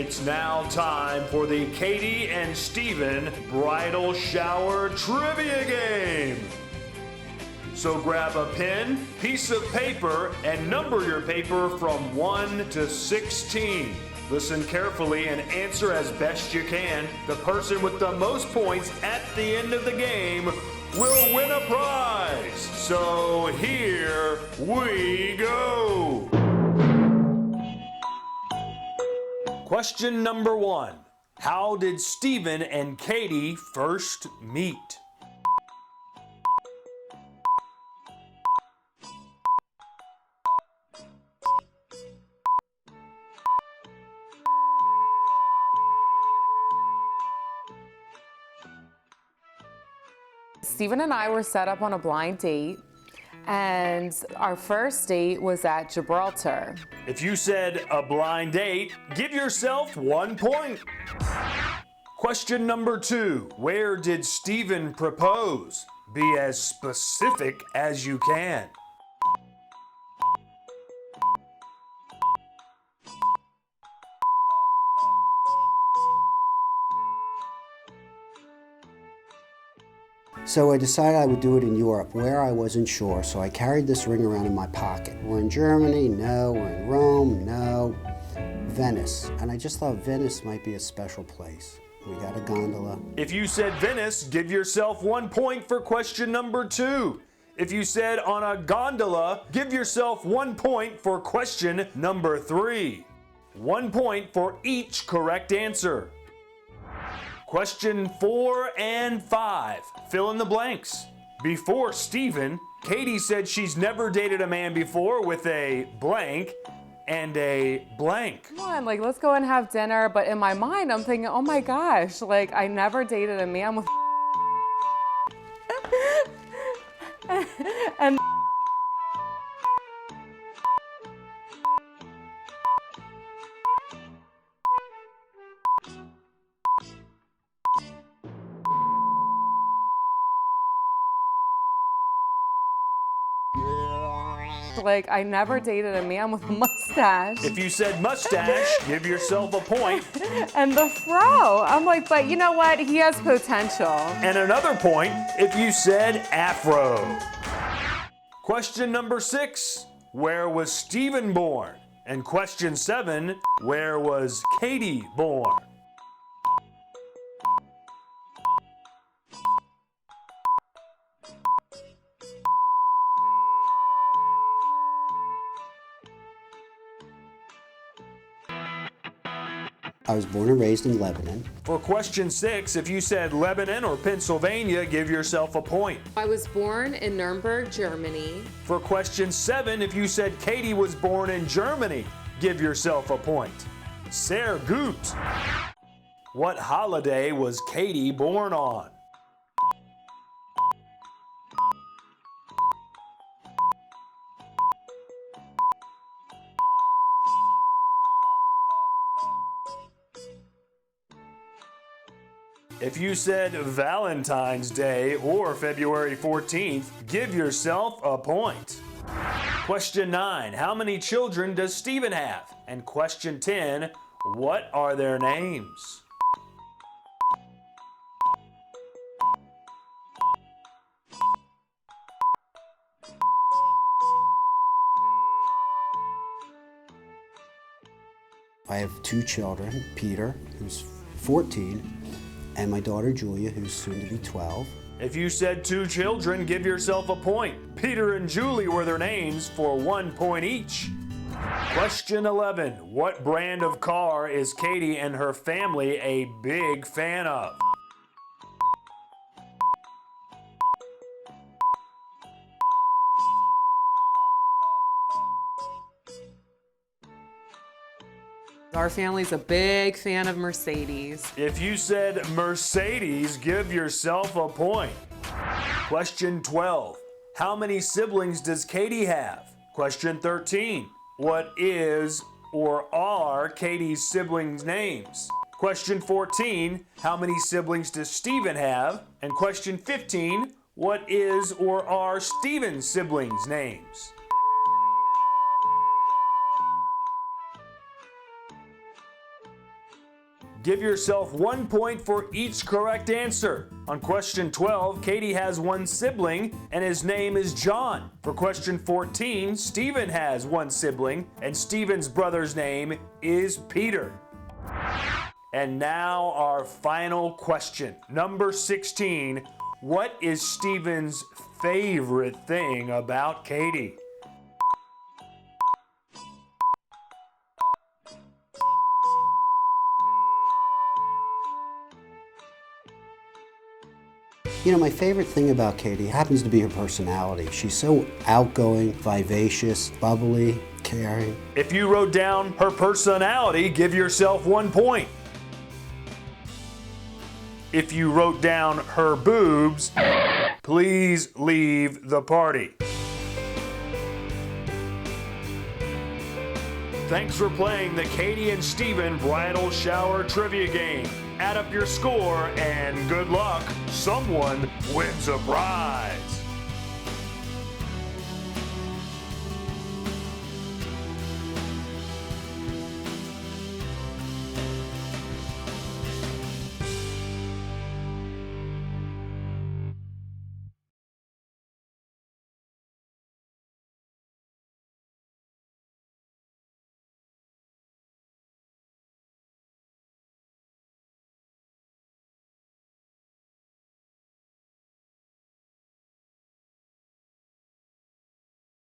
It's now time for the Katie and Steven Bridal Shower Trivia Game. So grab a pen, piece of paper, and number your paper from 1 to 16. Listen carefully and answer as best you can. The person with the most points at the end of the game will win a prize. So here we go. Question number 1. How did Steven and Katie first meet? Steven and I were set up on a blind date, and our first date was at Gibraltar. If you said a blind date, give yourself 1 point. Question number 2. Where did Steven propose? Be as specific as you can. So I decided I would do it in Europe, where I wasn't sure, so I carried this ring around in my pocket. We're in Germany? No. We're in Rome? No. Venice. And I just thought Venice might be a special place. We got a gondola. If you said Venice, give yourself 1 point for question number 2. If you said on a gondola, give yourself 1 point for question number 3. 1 point for each correct answer. Question 4 and 5. Fill in the blanks. Before Steven, Katie said she's never dated a man before with a blank and a blank. Come on, like, let's go and have dinner. But in my mind, I'm thinking, oh my gosh, like, I never dated a man with and like, I never dated a man with a mustache. If you said mustache, give yourself a point. And the fro. I'm like, but you know what? He has potential. And another point if you said afro. Question number 6. Where was Steven born? And question 7. Where was Katie born? I was born and raised in Lebanon. For question 6, if you said Lebanon or Pennsylvania, give yourself a point. I was born in Nuremberg, Germany. For question 7, if you said Katie was born in Germany, give yourself a point. Sehr gut. What holiday was Katie born on? If you said Valentine's Day or February 14th, give yourself a point. Question 9, how many children does Steven have? And question 10, what are their names? I have 2 children, Peter, who's 14, and my daughter Julia, who's soon to be 12. If you said 2 children, give yourself a point. Peter and Julie were their names for 1 point each. Question 11. What brand of car is Katie and her family a big fan of? Our family's a big fan of Mercedes. If you said Mercedes, give yourself a point. Question 12. How many siblings does Katie have? Question 13. What is or are Katie's siblings' names? Question 14. How many siblings does Steven have? And question 15. What is or are Steven's siblings' names? Give yourself 1 point for each correct answer. On question 12, Katie has one sibling, and his name is John. For question 14, Stephen has one sibling, and Stephen's brother's name is Peter. And now our final question. Number 16, what is Stephen's favorite thing about Katie? You know, my favorite thing about Katie happens to be her personality. She's so outgoing, vivacious, bubbly, caring. If you wrote down her personality, give yourself 1 point. If you wrote down her boobs, please leave the party. Thanks for playing the Katie and Stephen Bridal Shower Trivia Game. Add up your score and good luck, someone wins a prize.